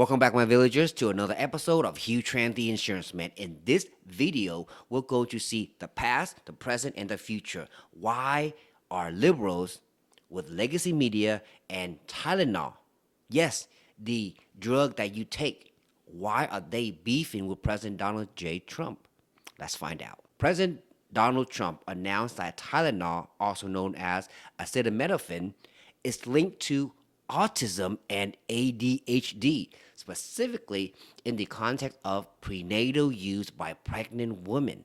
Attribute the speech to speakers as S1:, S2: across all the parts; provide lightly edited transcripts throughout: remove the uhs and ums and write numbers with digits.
S1: Welcome back, my villagers, to another episode of Hugh Tran the Insurance Man. In this video, we're going to see the past, the present, and the future. Why are liberals with legacy media and Tylenol, yes, the drug that you take, why are they beefing with President Donald J. Trump? Let's find out. President Donald Trump announced that Tylenol, also known as acetaminophen, is linked to autism and ADHD, specifically in the context of prenatal use by pregnant women.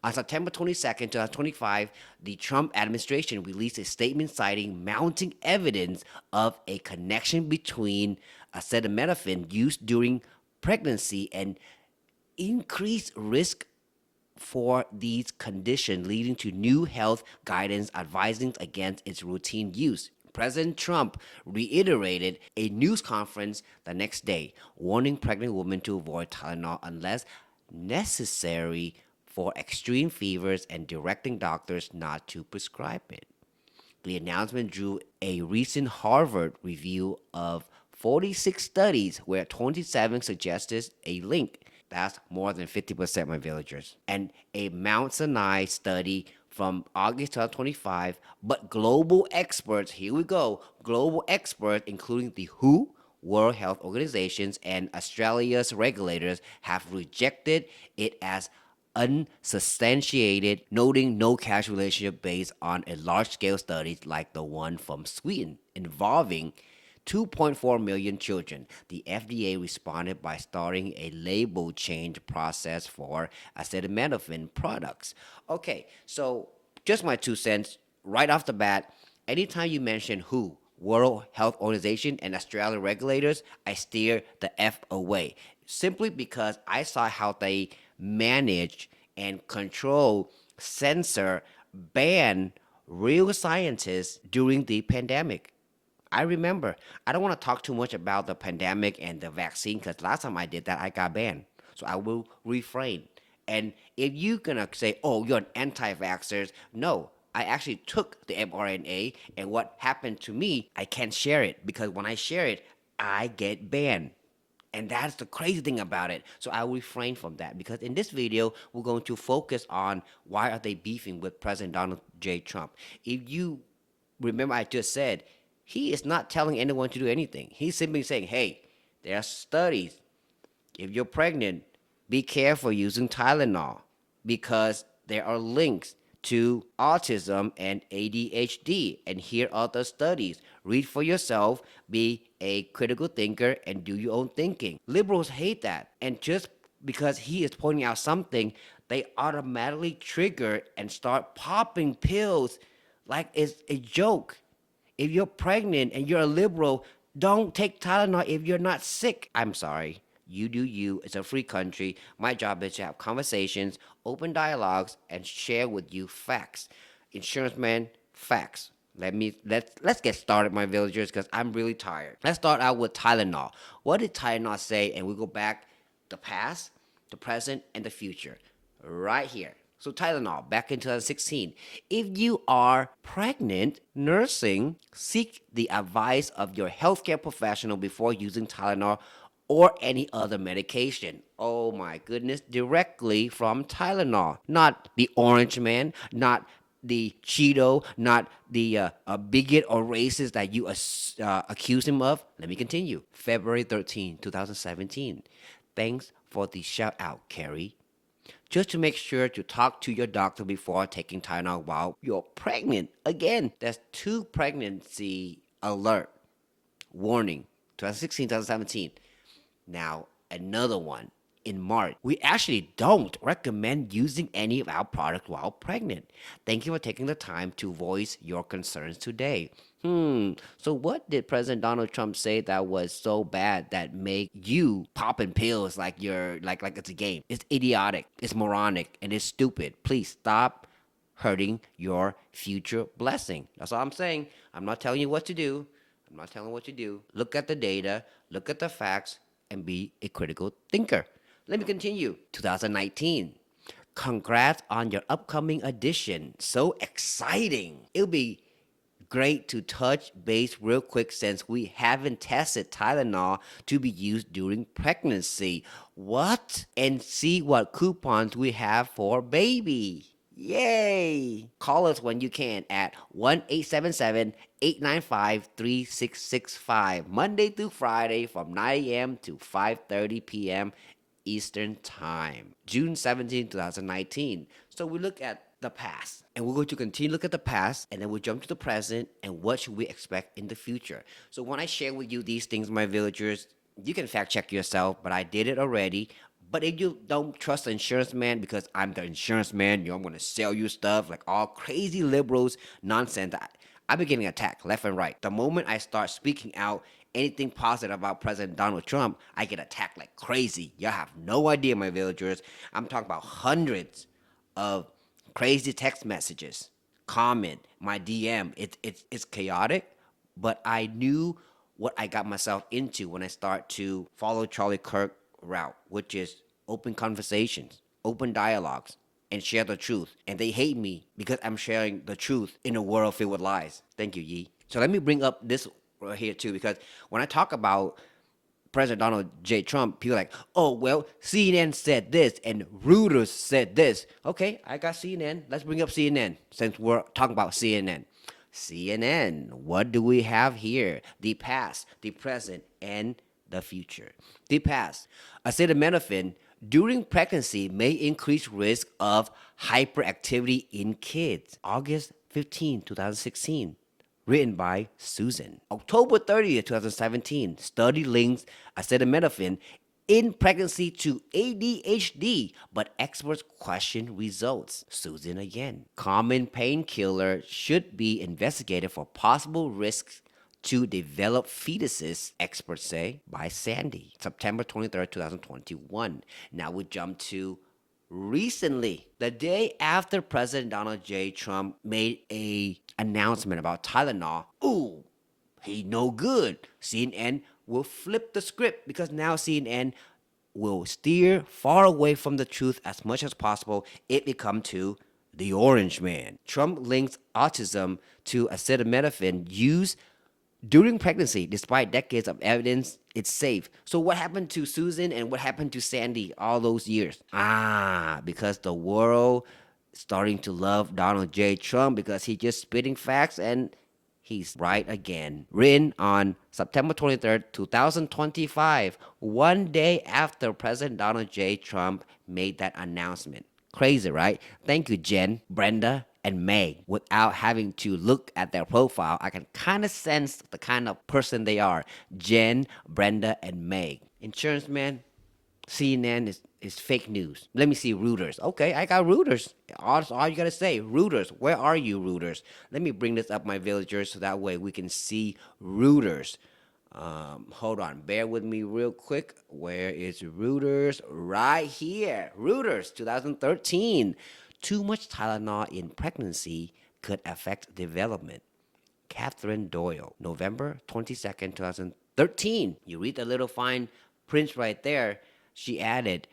S1: On September 22nd, 2025, the Trump administration released a statement citing mounting evidence of a connection between acetaminophen use during pregnancy and increased risk for these conditions, leading to new health guidance advising against its routine use. President Trump reiterated a news conference the next day, warning pregnant women to avoid Tylenol unless necessary for extreme fevers and directing doctors not to prescribe it. The announcement drew a recent Harvard review of 46 studies where 27 suggested a link. That's more than 50%, my villagers. And a Mount Sinai study from August 2025. But global experts, here we go, global experts, including the WHO, World Health Organizations, and Australia's regulators, have rejected it as unsubstantiated, noting no causal relationship based on a large-scale study like the one from Sweden involving 2.4 million children. The FDA responded by starting a label change process for acetaminophen products. Okay, so just my 2 cents right off the bat. Anytime you mention WHO, World Health Organization, and Australian regulators, I steer the F away. Simply because I saw how they manage and control, censor, ban real scientists during the pandemic. I remember. I don't want to talk too much about the pandemic and the vaccine because last time I did that, I got banned. So I will refrain. And if you're going to say, oh, you're an anti-vaxxer, no. I actually took the mRNA, and what happened to me, I can't share it because when I share it, I get banned. And that's the crazy thing about it. So I will refrain from that because in this video, we're going to focus on why are they beefing with President Donald J. Trump. If you remember, I just said, he is not telling anyone to do anything. He's simply saying, hey, there are studies. If you're pregnant, be careful using Tylenol because there are links to autism and ADHD. And here are the studies. Read for yourself, be a critical thinker, and do your own thinking. Liberals hate that. And just because he is pointing out something, they automatically trigger and start popping pills like it's a joke. If you're pregnant and you're a liberal, don't take Tylenol if you're not sick. I'm sorry. You do you. It's a free country. My job is to have conversations, open dialogues, and share with you facts. Insurance man, facts. Let's get started, my villagers, because I'm really tired. Let's start out with Tylenol. What did Tylenol say? And we go back the past, the present, and the future. Right here. So Tylenol, back in 2016. If you are pregnant, nursing, seek the advice of your healthcare professional before using Tylenol or any other medication. Oh my goodness, directly from Tylenol. Not the orange man, not the Cheeto, not the bigot or racist that you accuse him of. Let me continue. February 13, 2017. Thanks for the shout out, Carrie. Just to make sure to talk to your doctor before taking Tylenol while you're pregnant. Again, that's 2 pregnancy alert. Warning, 2016, 2017. Now, another one in March. We actually don't recommend using any of our products while pregnant. Thank you for taking the time to voice your concerns today. So what did President Donald Trump say that was so bad that made you popping pills like you're like it's a game? It's idiotic, it's moronic, and it's stupid. Please stop hurting your future blessing. That's all I'm saying. I'm not telling you what to do. I'm not telling you what to do. Look at the data, look at the facts, and be a critical thinker. Let me continue. 2019. Congrats on your upcoming edition. So exciting. It'll be Great to touch base real quick since we haven't tested Tylenol to be used during pregnancy. What? And see what coupons we have for baby. Yay! Call us when you can at 1-877-895-3665, Monday through Friday from 9 a.m. to 5:30 p.m. Eastern Time, June 17, 2019. So we look at the past, and we're going to continue to look at the past, and then we'll jump to the present, and what should we expect in the future. So when I share with you these things, my villagers, you can fact check yourself, but I did it already. But if you don't trust the insurance man because I'm the insurance man, I'm going to sell you stuff like all crazy liberals nonsense. I've been getting attacked left and right. The moment I start speaking out anything positive about President Donald Trump, I get attacked like crazy. Y'all have no idea, my villagers. I'm talking about hundreds of crazy text messages, comment, my DM. It's chaotic, but I knew what I got myself into when I start to follow Charlie Kirk route, which is open conversations, open dialogues, and share the truth. And they hate me because I'm sharing the truth in a world filled with lies. Thank you, Yi. So let me bring up this right here too, because when I talk about President Donald J. Trump, people are like, oh, well, CNN said this and Reuters said this. Okay, I got CNN. Let's bring up CNN since we're talking about CNN. CNN, what do we have here? The past, the present, and the future. The past. Acetaminophen during pregnancy may increase risk of hyperactivity in kids. August 15, 2016. Written by Susan. October 30th, 2017. Study links acetaminophen in pregnancy to ADHD, but experts question results. Susan again. Common painkiller should be investigated for possible risks to develop fetuses, experts say, by Sandy. September 23rd, 2021. Now we jump to recently, the day after President Donald J. Trump made a announcement about Tylenol. Ooh, he no good. CNN will flip the script because now CNN will steer far away from the truth as much as possible if it comes to the orange man. Trump links autism to acetaminophen use during pregnancy, despite decades of evidence, it's safe. So what happened to Susan and what happened to Sandy all those years? Because the world starting to love Donald J. Trump because he's just spitting facts and he's right again. Written on September 23rd, 2025, one day after President Donald J. Trump made that announcement. Crazy, right? Thank you, Jen, Brenda, and Meg. Without having to look at their profile, I can kind of sense the kind of person they are. Jen, Brenda, and Meg. Insurance man, CNN is fake news. Let me see Reuters. Okay, I got Reuters. That's all you gotta say. Reuters. Where are you, Reuters? Let me bring this up, my villagers, so that way we can see Reuters. Hold on, bear with me real quick. Where is Reuters? Right here. Reuters, 2013. Too much Tylenol in pregnancy could affect development. Catherine Doyle, November 22nd, 2013. You read the little fine print right there. She added,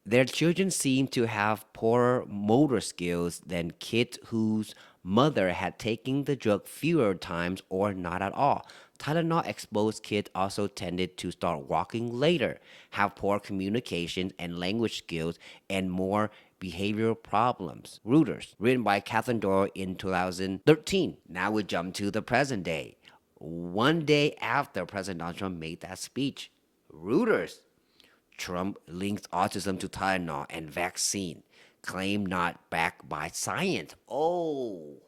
S1: their children seem to have poorer motor skills than kids whose mother had taken the drug fewer times or not at all. Tylenol exposed kids also tended to start walking later, have poor communication and language skills, and more behavioral problems. Reuters, written by Catherine Doyle in 2013. Now we jump to the present day. One day after President Donald Trump made that speech, Reuters, Trump links autism to Tylenol and vaccine. Claim not backed by science. Oh,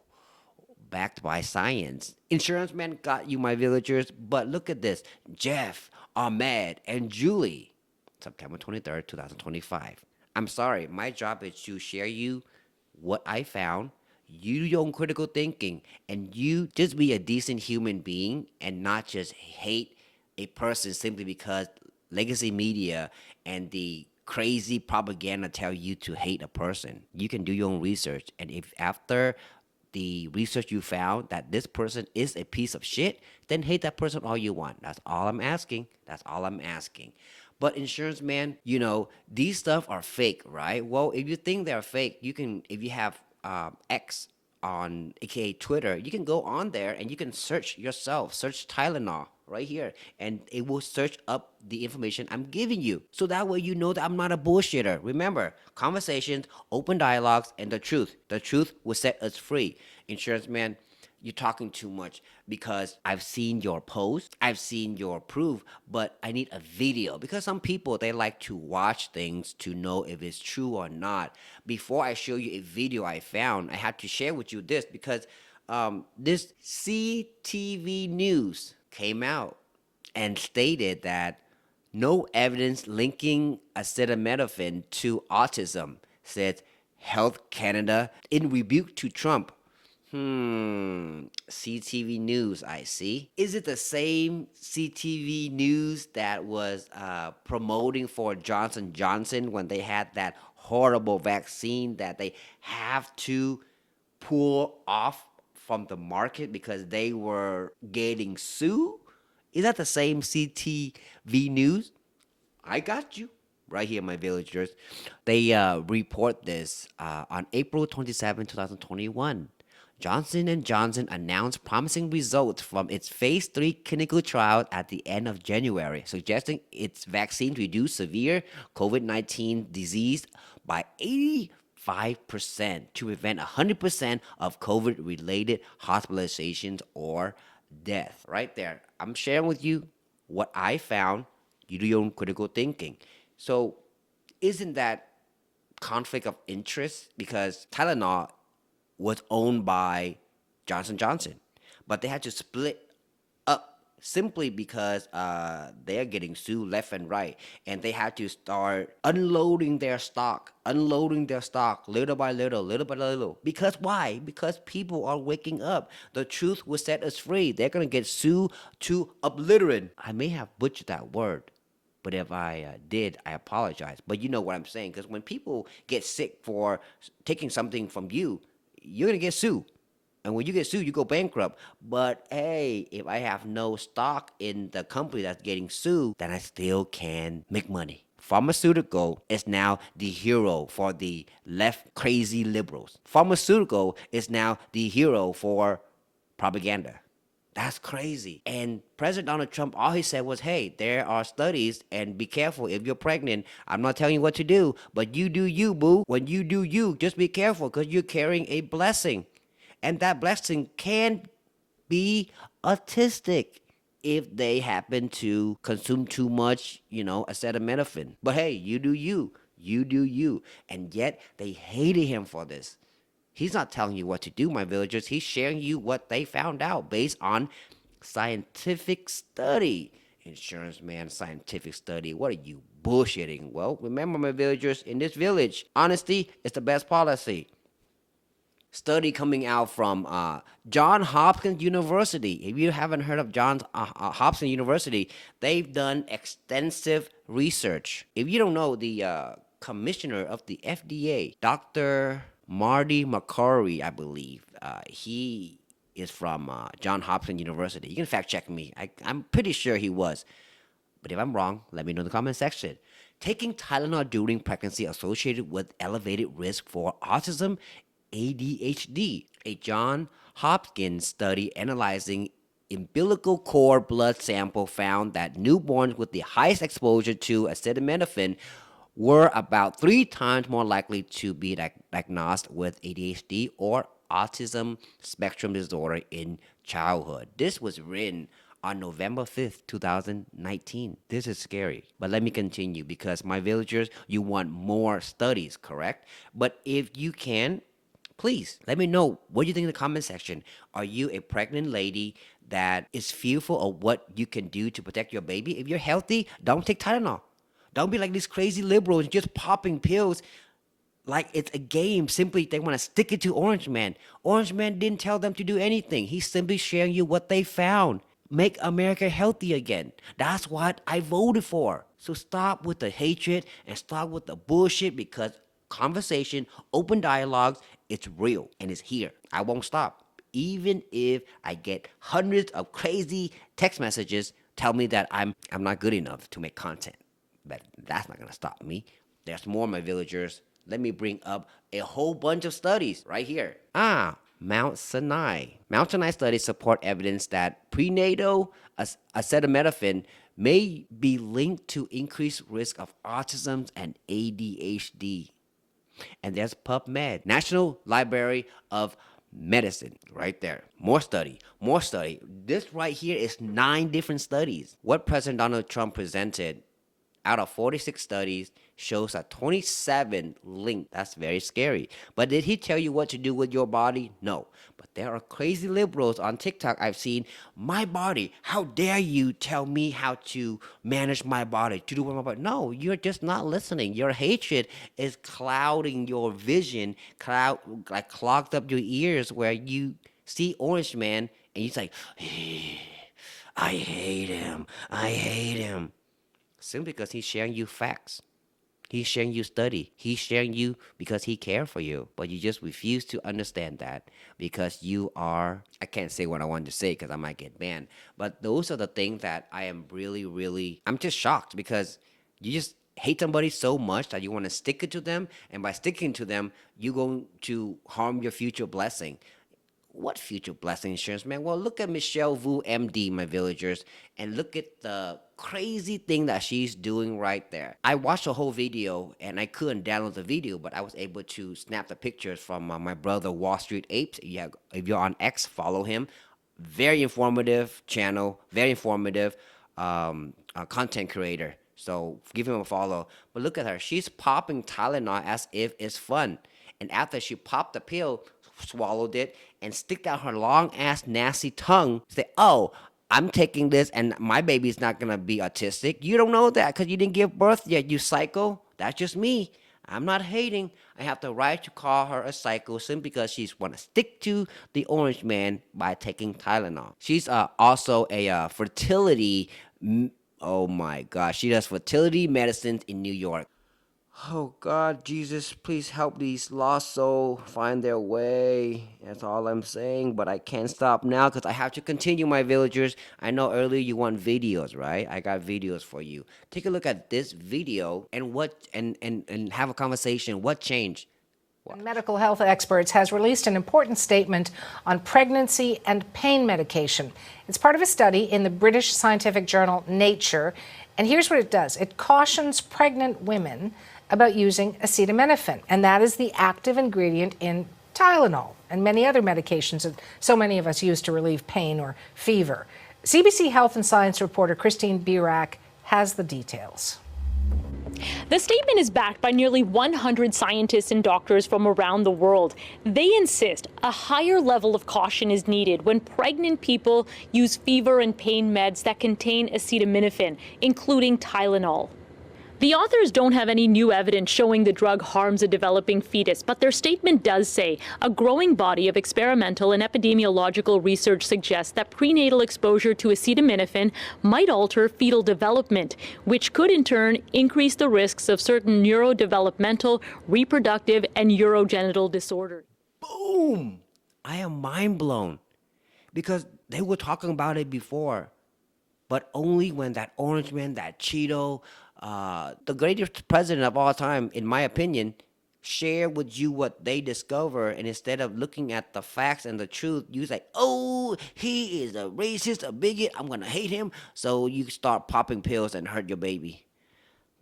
S1: backed by science. Insurance man got you, my villagers, but look at this. Jeff, Ahmed, and Julie. September 23rd, 2025. I'm sorry, my job is to share you what I found. You do your own critical thinking, and you just be a decent human being and not just hate a person simply because legacy media and the crazy propaganda tell you to hate a person. You can do your own research, and if after the research you found that this person is a piece of shit, then hate that person all you want. That's all I'm asking. That's all I'm asking. But insurance man, these stuff are fake, right? Well, if you think they're fake, you can, if you have X on aka Twitter, you can go on there and you can search yourself, search Tylenol right here, and it will search up the information I'm giving you. So that way you know that I'm not a bullshitter. Remember, conversations, open dialogues, and the truth. The truth will set us free. Insurance man, you're talking too much because I've seen your post, I've seen your proof, but I need a video because some people they like to watch things to know if it's true or not. Before I show you a video I found, I have to share with you this because this CTV News came out and stated that no evidence linking acetaminophen to autism, said Health Canada in rebuke to Trump. CTV News, I see. Is it the same CTV News that was promoting for Johnson when they had that horrible vaccine that they have to pull off from the market because they were getting sued? Is that the same CTV News? I got you right here, my villagers. They report this on April 27, 2021. Johnson & Johnson announced promising results from its phase 3 clinical trial at the end of January, suggesting its vaccine reduced severe COVID-19 disease by 85% to prevent 100% of COVID-related hospitalizations or death. Right there. I'm sharing with you what I found. You do your own critical thinking. So, isn't that conflict of interest? Because Tylenol was owned by Johnson, but they had to split up simply because they're getting sued left and right, and they had to start unloading their stock little by little, little by little. Because why? Because people are waking up. The truth will set us free. They're gonna get sued to obliterate. I may have butchered that word. But if I did, I apologize. But you know what I'm saying. Because when people get sick for taking something from you, you're going to get sued. And when you get sued, you go bankrupt. But hey, if I have no stock in the company that's getting sued, then I still can make money. Pharmaceutical is now the hero for the left crazy liberals. Pharmaceutical is now the hero for propaganda. That's crazy. And President Donald Trump, all he said was, hey, there are studies, and be careful if you're pregnant. I'm not telling you what to do, but you do you, boo. When you do you, just be careful because you're carrying a blessing. And that blessing can be autistic if they happen to consume too much, acetaminophen. But hey, you do you. You do you. And yet they hated him for this. He's not telling you what to do, my villagers. He's sharing you what they found out based on scientific study. Insurance man, scientific study. What are you bullshitting? Well, remember, my villagers, in this village, honesty is the best policy. Study coming out from Johns Hopkins University. If you haven't heard of Johns Hopkins University, they've done extensive research. If you don't know, the commissioner of the FDA, Dr. Marty McCurry, I believe, he is from Johns Hopkins University. You can fact check me. I'm pretty sure he was. But if I'm wrong, let me know in the comment section. Taking Tylenol during pregnancy associated with elevated risk for autism, ADHD. A Johns Hopkins study analyzing umbilical cord blood sample found that newborns with the highest exposure to acetaminophen were about 3 times more likely to be diagnosed with ADHD or autism spectrum disorder in childhood. This was written on November 5th, 2019. This is scary. But let me continue because my villagers, you want more studies, correct? But if you can, please let me know what you think in the comment section. Are you a pregnant lady that is fearful of what you can do to protect your baby? If you're healthy, don't take Tylenol. Don't be like these crazy liberals just popping pills like it's a game. Simply, they want to stick it to Orange Man. Orange Man didn't tell them to do anything. He's simply sharing you what they found. Make America healthy again. That's what I voted for. So stop with the hatred and stop with the bullshit because conversation, open dialogues, it's real and it's here. I won't stop. Even if I get hundreds of crazy text messages tell me that I'm not good enough to make content. But that's not going to stop me. There's more, my villagers. Let me bring up a whole bunch of studies right here. Mount Sinai. Mount Sinai studies support evidence that prenatal acetaminophen may be linked to increased risk of autism and ADHD. And there's PubMed, National Library of Medicine, right there. More study, more study. This right here is 9 different studies. What President Donald Trump presented out of 46 studies shows a 27 link. That's very scary. But did he tell you what to do with your body? No. But there are crazy liberals on TikTok I've seen. My body, how dare you tell me how to manage my body, to do with my body? No, you're just not listening. Your hatred is clouding your vision, clogged up your ears where you see Orange Man and you're like, I hate him. I hate him. Simply because he's sharing you facts. He's sharing you study. He's sharing you because he cares for you. But you just refuse to understand that because you are, I can't say what I wanted to say because I might get banned. But those are the things that I am really, I'm just shocked because you just hate somebody so much that you want to stick it to them. And by sticking to them, you're going to harm your future blessing. What future blessing insurance, man? Well, look at Michelle Vu, MD, my villagers, and look at the crazy thing that she's doing right there. I watched the whole video, and I couldn't download the video, but I was able to snap the pictures from my brother, Wall Street Apes. Yeah, if you're on X, follow him. Very informative channel, very informative content creator. So give him a follow. But look at her. She's popping Tylenol as if it's fun. And after she popped the pill, swallowed it, and stick out her long ass nasty tongue, say, oh, I'm taking this and my baby's not gonna be autistic. You don't know that because you didn't give birth yet, you psycho. That's just me. I'm not hating. I have the right to call her a psycho simply because she's want to stick to the Orange Man by taking Tylenol. She's also a fertility. Oh my gosh, she does fertility medicines in New York. Oh God, Jesus, please help these lost souls find their way. That's all I'm saying, but I can't stop now because I have to continue, my villagers. I know earlier you want videos, right? I got videos for you. Take a look at this video and and have a conversation. What changed?
S2: Medical health experts has released an important statement on pregnancy and pain medication. It's part of a study in the British scientific journal Nature. And here's what it does. It cautions pregnant women about using acetaminophen, and that is the active ingredient in Tylenol and many other medications that so many of us use to relieve pain or fever. CBC Health and Science reporter Christine Birak has the details.
S3: The statement is backed by nearly 100 scientists and doctors from around the world. They insist a higher level of caution is needed when pregnant people use fever and pain meds that contain acetaminophen, including Tylenol. The authors don't have any new evidence showing the drug harms a developing fetus, but their statement does say a growing body of experimental and epidemiological research suggests that prenatal exposure to acetaminophen might alter fetal development, which could in turn increase the risks of certain neurodevelopmental, reproductive, and urogenital disorders.
S1: Boom! I am mind blown because they were talking about it before, but only when that Orange Man, that Cheeto, the greatest president of all time, in my opinion, share with you what they discover, and instead of looking at the facts and the truth, you say, oh, he is a racist, a bigot, I'm gonna hate him. So you start popping pills and hurt your baby.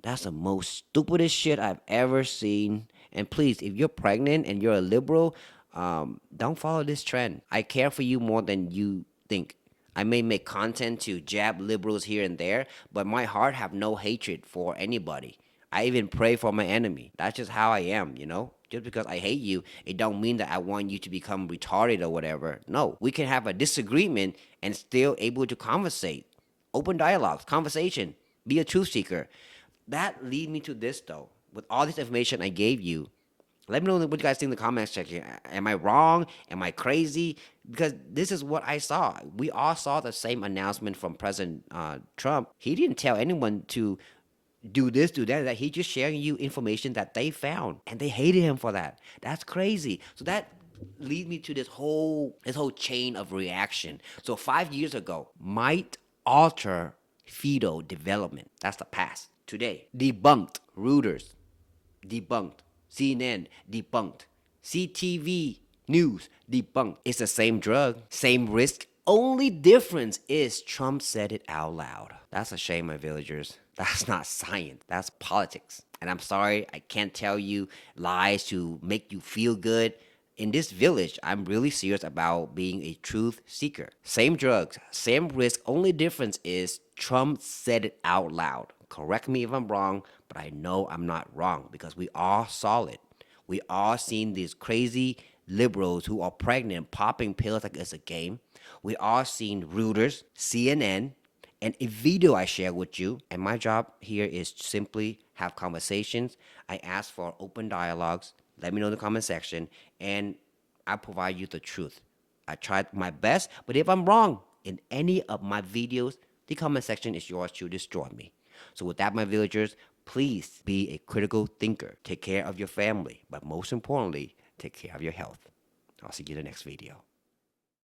S1: That's the most stupidest shit I've ever seen. And please, if you're pregnant and you're a liberal, don't follow this trend. I care for you more than you think. I may make content to jab liberals here and there, but my heart have no hatred for anybody. I even pray for my enemy. That's just how I am, you know? Just because I hate you, it don't mean that I want you to become retarded or whatever. No, we can have a disagreement and still able to conversate. Open dialogues, conversation. Be a truth seeker. That lead me to this though. With all this information I gave you, let me know what you guys think in the comments section. Am I wrong? Am I crazy? Because this is what I saw. We all saw the same announcement from President Trump. He didn't tell anyone to do this, do that, that. He just sharing you information that they found. And they hated him for that. That's crazy. So that leads me to this whole chain of reaction. So 5 years ago, might alter fetal development. That's the past. Today, debunked. Reuters, debunked. CNN, debunked. CTV, News debunked. It's the same drug, same risk. Only difference is Trump said it out loud. That's a shame, my villagers. That's not science. That's politics. And I'm sorry, I can't tell you lies to make you feel good. In this village, I'm really serious about being a truth seeker. Same drugs, same risk. Only difference is Trump said it out loud. Correct me if I'm wrong, but I know I'm not wrong because we are solid. We all seen these crazy liberals who are pregnant popping pills like it's a game. We all seen Reuters, CNN, and a video I share with you. And my job here is simply have conversations. I ask for open dialogues. Let me know in the comment section, and I provide you the truth. I tried my best, but if I'm wrong in any of my videos, the comment section is yours to destroy me. So with that, my villagers, please be a critical thinker. Take care of your family, but most importantly, take care of your health. I'll see you in the next video.